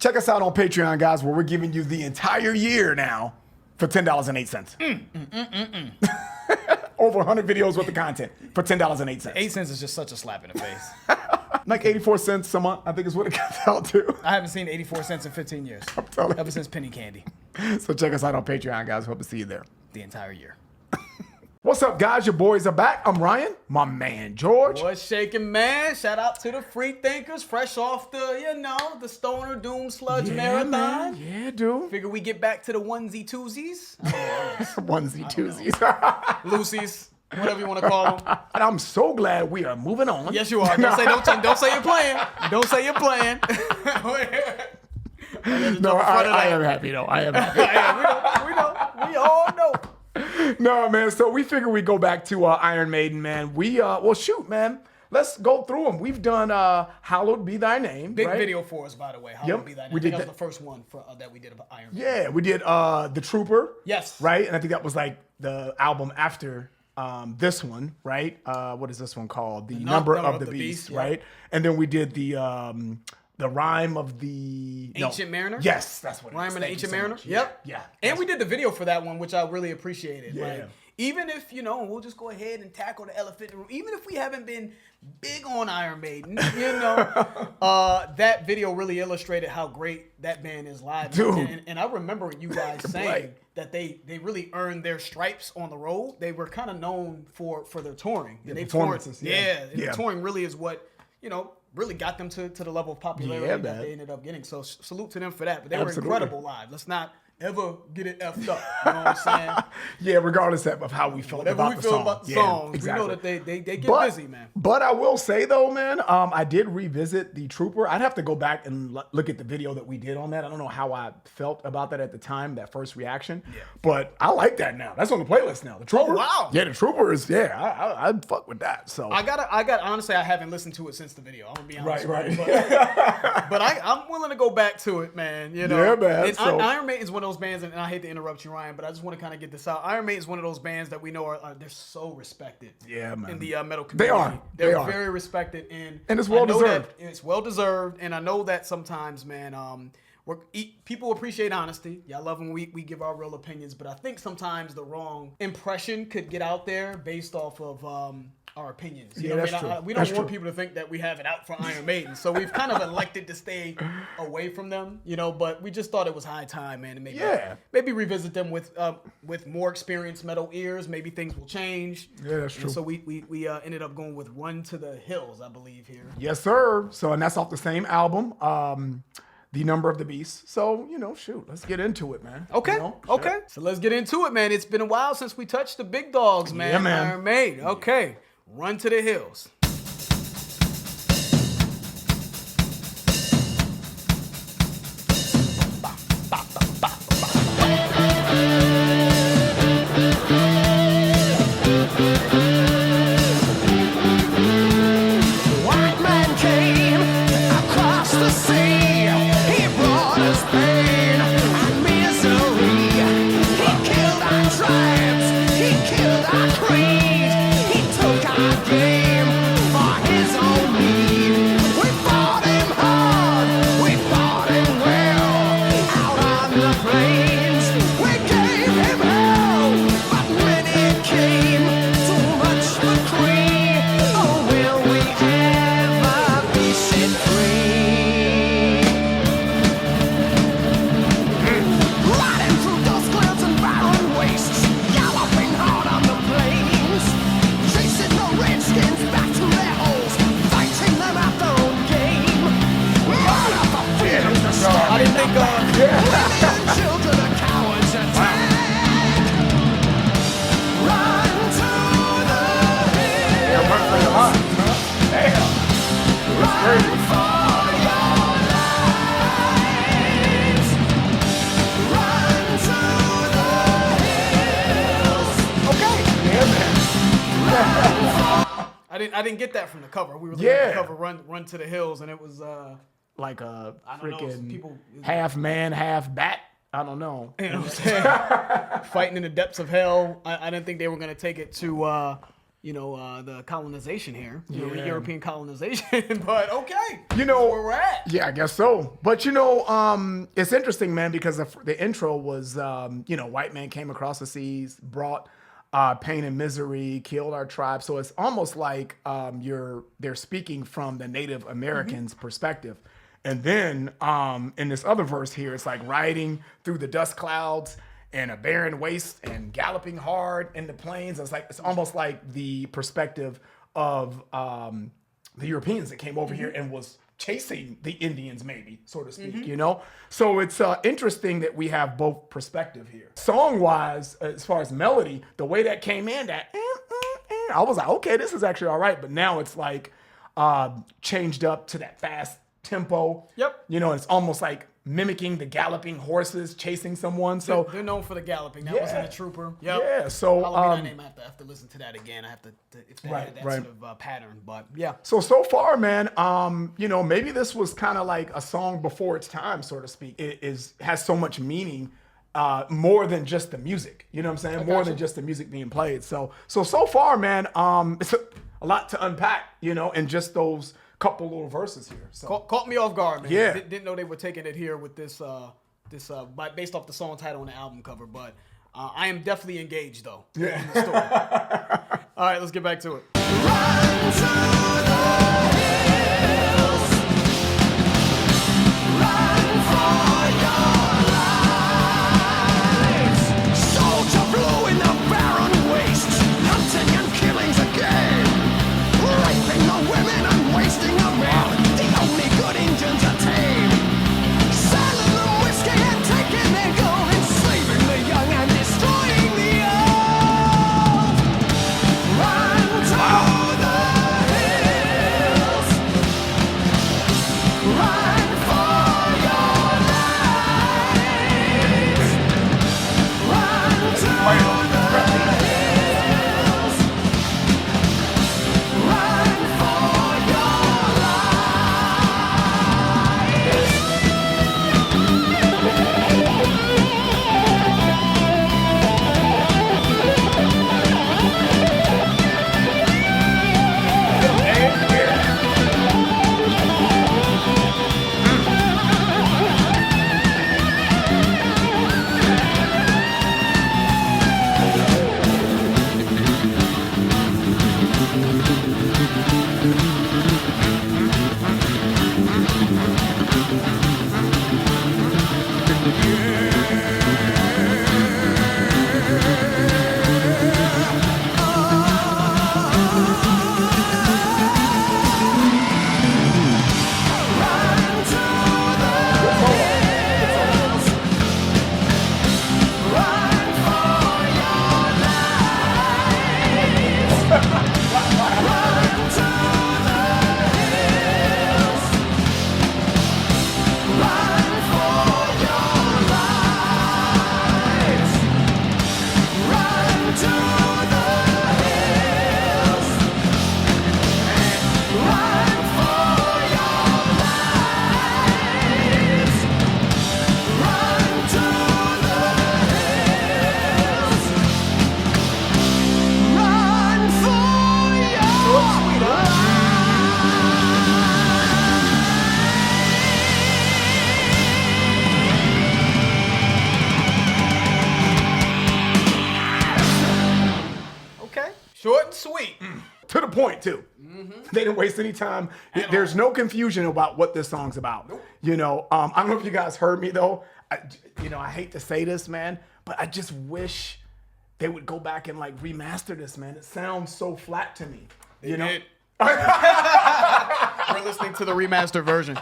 Check us out on Patreon, guys, where we're giving you the entire year now for $10.08. Over 100 videos worth of content for $10.08. 8 cents is just such a slap in the face. Like 84 cents a month, I think is what it comes out to. I haven't seen 84 cents in 15 years. Ever since penny candy. So check us out on Patreon, guys. Hope to see you there. The entire year. What's up, guys? Your boys are back. I'm Ryan, my man George. What's shaking, man? Shout out to the free thinkers, fresh off the Stoner Doom Sludge Marathon. Man. Yeah, dude. Figure we get back to the onesie twosies. Onesie twosies. Lucy's, whatever you want to call them. And I'm so glad we are moving on. Yes, you are. Don't say you're playing. Don't say you're playing. No, I am happy though. I am happy. We know. We all know. No, man. So we figured we'd go back to Iron Maiden, man. Well, shoot, man. Let's go through them. We've done Hallowed Be Thy Name. Big right? video for us, by the way. Hallowed Be Thy Name. We did that was the first one that we did about Iron Maiden. Yeah, we did The Trooper. Yes. Right? And I think that was like the album after this one, right? What is this one called? The Number of the Beast, right? And then we did the Rhyme of the Ancient Mariner? Yes, that's what it is. Rhyme of the Ancient so Mariner? much. Yep. Yeah. And we did the video for that one, which I really appreciated. Yeah. Like, even if, we'll just go ahead and tackle the elephant in the room. Even if we haven't been big on Iron Maiden, that video really illustrated how great that band is live. Dude. And I remember you guys saying that they really earned their stripes on the road. They were kind of known for their touring. Yeah, they performances. toured, the touring really is what, really got them to the level of popularity that they ended up getting. So salute to them for that. But they were incredible live. Let's not ever get it effed up. You know what I'm saying? Yeah, regardless of how we felt about the song. About the songs, exactly. we know that they get busy, man. But I will say though, man, I did revisit The Trooper. I'd have to go back and look at the video that we did on that. I don't know how I felt about that at the time, that first reaction. Yeah. But I like that now. That's on the playlist now. The Trooper. Oh, wow. Yeah, The Trooper is, I'd fuck with that. So I got honestly, I haven't listened to it since the video. I'm gonna be honest. Right. But I'm willing to go back to it, man. Yeah, man. And Iron Maiden's one of those bands, and I hate to interrupt you, Ryan, but I just want to kind of get this out. Iron Maiden's one of those bands that we know they're so respected. Yeah, man. In the metal community. They are very respected, and it's well deserved. It's well deserved, and I know that sometimes, man, people appreciate honesty. Yeah, I love when we give our real opinions, but I think sometimes the wrong impression could get out there based off of our opinions. You know that's true. We don't want people to think that we have it out for Iron Maiden, so we've kind of elected to stay away from them, But we just thought it was high time, man, to maybe revisit them with more experienced metal ears. Maybe things will change. Yeah, that's true. And so we ended up going with Run to the Hills, I believe here. Yes, sir. So and that's off the same album. The Number of the Beast. So, shoot, let's get into it, man. Okay. Okay. So let's get into it, man. It's been a while since we touched the big dogs, man. Yeah, man. Iron Maiden. Okay. Run to the Hills. White man came across the sea. He brought us pain and misery. He killed our tribes. He killed our creed. He took our game for his own need. We fought him hard. We fought him well. Out on the plains, we gave him hell. But when it came, too much for Queen. Oh, will we ever be set free? Riding through dust clouds and barren wastes, galloping hard on the plains, chasing the redskins back to their holes, fighting them at their own game. Murder for freedom to stand. I didn't think Women and children are cowards attack. Run to the hills. Run for your lives. Run to the hills. I didn't get that from the cover. We were looking at the cover, Run to the Hills, and it was Like a I don't know, freaking people half man, half bat. I don't know. you know what I'm saying? Fighting in the depths of hell. I didn't think they were gonna take it to the colonization here, Yeah. European colonization. But okay, You know, where we're at. Yeah, I guess so. But it's interesting, man, because the intro was, white man came across the seas, brought pain and misery, killed our tribe. So it's almost like they're speaking from the Native Americans' perspective. And then in this other verse here, it's like riding through the dust clouds and a barren waste and galloping hard in the plains. It's almost like the perspective of the Europeans that came over here and was chasing the Indians, maybe, so to speak, So it's interesting that we have both perspective here. Song-wise, as far as melody, the way that came in, I was like, okay, this is actually all right. But now it's like changed up to that fast tempo. Yep. It's almost like mimicking the galloping horses chasing someone. So they're known for the galloping. That was in the Trooper. Yep. Yeah. So Halloween name. I have to listen to that again. I have to if they had that right. sort of pattern. But yeah. So far, man, maybe this was kind of like a song before its time, so to speak. It has so much meaning, more than just the music. You know what I'm saying? More than just the music being played. So far, man, it's a lot to unpack, in just those couple little verses here. So Caught me off guard, man. Yeah. Didn't know they were taking it here with this based off the song title and the album cover, but I am definitely engaged though. Yeah. In the story. All right, let's get back to it. Run to the hills. Run for your lives. Soldier blue in the barren waste. Hunting and killing's a game. Raping the women and wasting the men. The only good Indians are tame. Selling them whiskey and taking their gold. Enslaving the young and destroying the old. Run to the hills. Run for your lives. Run to the hills. Run for your Short and sweet. To the point, too. They didn't waste any time. There's no confusion about what this song's about. Nope. I don't know if you guys heard me, though. I hate to say this, man, but I just wish they would go back and, remaster this, man. It sounds so flat to me. They did. We're listening to the remastered version.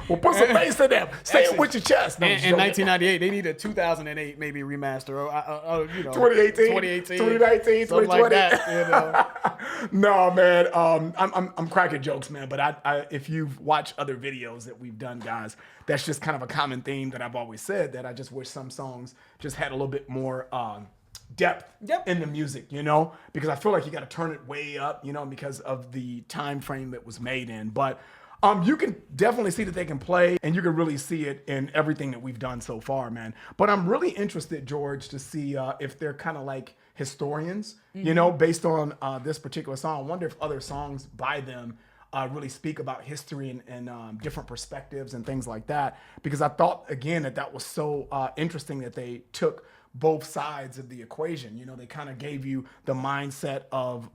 Well, put some bass in them. Say it with your chest. No, In I'm joking. 1998, they need a 2008 maybe remaster, or 2018, 2019, something 2020. like that. No, man. I'm cracking jokes, man. But I if you've watched other videos that we've done, guys, that's just kind of a common theme that I've always said, that I just wish some songs just had a little bit more depth in the music, because I feel like you got to turn it way up, because of the time frame that was made in. But you can definitely see that they can play, and you can really see it in everything that we've done so far, man. But I'm really interested, George, to see if they're kind of historians, you know, based on this particular song. I wonder if other songs by them really speak about history and different perspectives and things like that. Because I thought, again, that was so interesting that they took both sides of the equation. You know, they kind of gave you the mindset of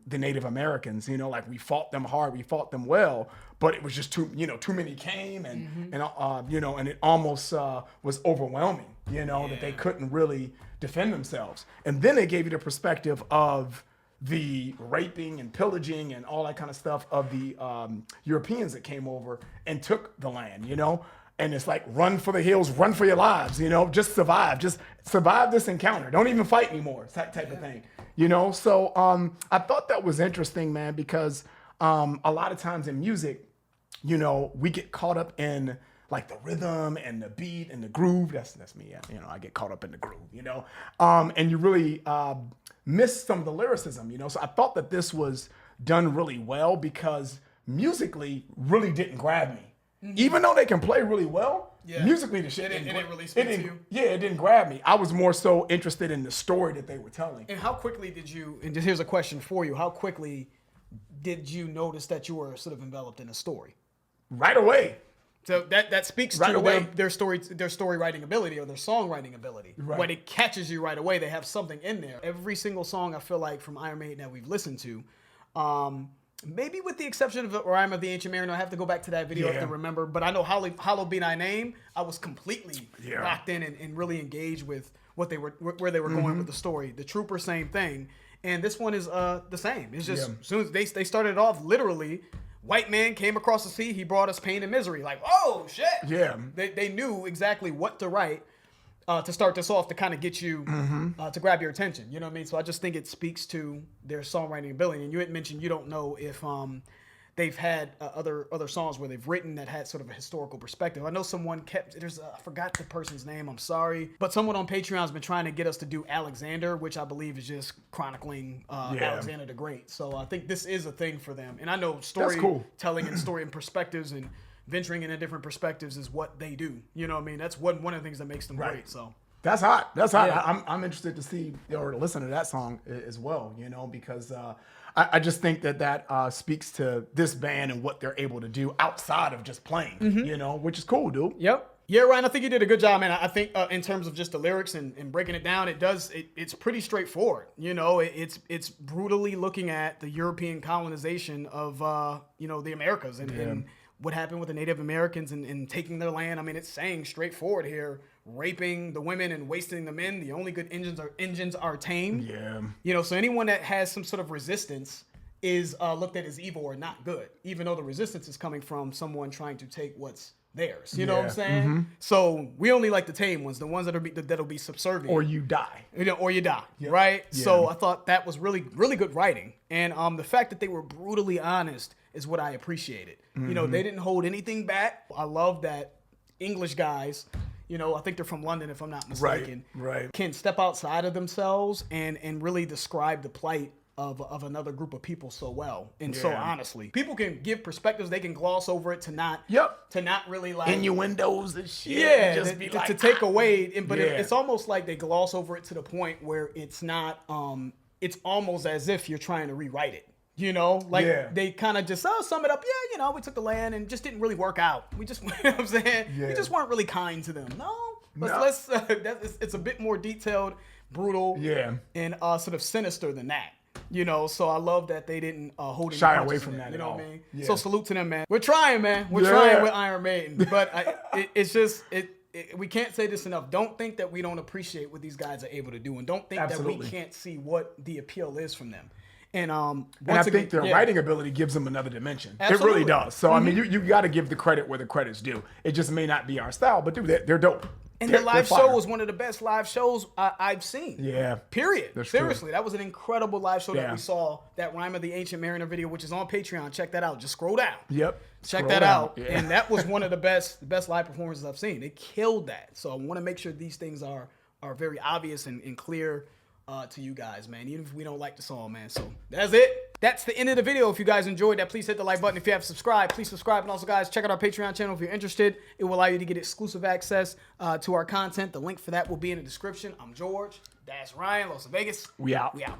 the Native Americans, you know, like we fought them hard, we fought them well, but it was just too many came and you know, and it almost was overwhelming, you know, that they couldn't really defend themselves. And then they gave you the perspective of the raping and pillaging and all that kind of stuff of the Europeans that came over and took the land, you know. And it's like, run for the hills, run for your lives, you know, just survive this encounter. Don't even fight anymore, that type of thing, you know? So I thought that was interesting, man, because a lot of times in music, you know, we get caught up in like the rhythm and the beat and the groove. That's me, you know, I get caught up in the groove, you know? And you really miss some of the lyricism, you know? So I thought that this was done really well because musically really didn't grab me. Even though they can play really well, musically the shit didn't really speak to you. Yeah, it didn't grab me. I was more so interested in the story that they were telling. And how quickly did you? And here's a question for you: how quickly did you notice that you were sort of enveloped in a story? Right away. So that speaks right to away. their story writing ability or their songwriting ability. Right. When it catches you right away, they have something in there. Every single song I feel like from Iron Maiden that we've listened to. Maybe with the exception of Rime of the Ancient Mariner, I have to go back to that video to remember. But I know Hallowed Be Thy Name, I was completely locked in and really engaged with what they were, where they were going with the story. The Trooper, same thing, and this one is the same. It's just as soon as they started it off, literally, white man came across the sea, he brought us pain and misery. Like, oh shit! Yeah, they knew exactly what to write. To start this off, to kind of get you to grab your attention, you know what I mean? So I just think it speaks to their songwriting ability. And you had mentioned you don't know if they've had other songs where they've written that had sort of a historical perspective. I know someone I forgot the person's name, I'm sorry, but someone on Patreon has been trying to get us to do Alexander, which I believe is just chronicling Alexander the Great. So I think this is a thing for them. And I know storytelling and story and perspectives and venturing into different perspectives is what they do. You know what I mean? That's one of the things that makes them great. So that's hot. That's hot. Yeah. I'm interested to see or to listen to that song as well, you know, because I just think that speaks to this band and what they're able to do outside of just playing, you know, which is cool, dude. Yep. Yeah, Ryan, I think you did a good job, man. I think in terms of just the lyrics and breaking it down, it's pretty straightforward. You know, it's brutally looking at the European colonization of, the Americas and what happened with the Native Americans and taking their land. I mean, it's saying straightforward here, raping the women and wasting the men. The only good engines are tame. Yeah. You know, so anyone that has some sort of resistance is looked at as evil or not good, even though the resistance is coming from someone trying to take what's theirs. You know what I'm saying? So we only like the tame ones, the ones that'll be subservient. Or you die. You know, or you die, right? Yeah. So I thought that was really, really good writing. And the fact that they were brutally honest is what I appreciated. You know, they didn't hold anything back. I love that English guys, you know, I think they're from London if I'm not mistaken, right. can step outside of themselves and really describe the plight of another group of people so well and so honestly. People can give perspectives, they can gloss over it to not really like innuendos and shit. Yeah, just be like, to take away, but it's almost like they gloss over it to the point where it's not. It's almost as if you're trying to rewrite it. You know, like they kind of just sum it up. Yeah, you know, we took the land and just didn't really work out. We just, you know what I'm saying? We just weren't really kind to them. It's a bit more detailed, brutal, and sort of sinister than that. You know, so I love that they didn't hold shy away from that. You know what I mean? Yeah. So salute to them, man. We're trying, man. We're trying with Iron Maiden, but it's just we can't say this enough. Don't think that we don't appreciate what these guys are able to do, and don't think that we can't see what the appeal is from them. And I think their writing ability gives them another dimension. Absolutely. It really does. So I mean, you got to give the credit where the credit's due. It just may not be our style, but dude, they're dope. And the live show was one of the best live shows I've seen. Yeah. Period. That's Seriously, true. That was an incredible live show that we saw. That Rime of the Ancient Mariner video, which is on Patreon. Check that out. Just scroll down. Yep. Check that out. Yeah. And that was one of the best live performances I've seen. They killed that. So I want to make sure these things are very obvious and clear to you guys, man, even if we don't like the song, man. So that's it. That's the end of the video. If you guys enjoyed that, please hit the like button. If you have subscribed, please subscribe. And also, guys, check out our Patreon channel if you're interested. It will allow you to get exclusive access to our content. The link for that will be in the description. I'm George. That's Ryan, Los Vegas. We out. We out.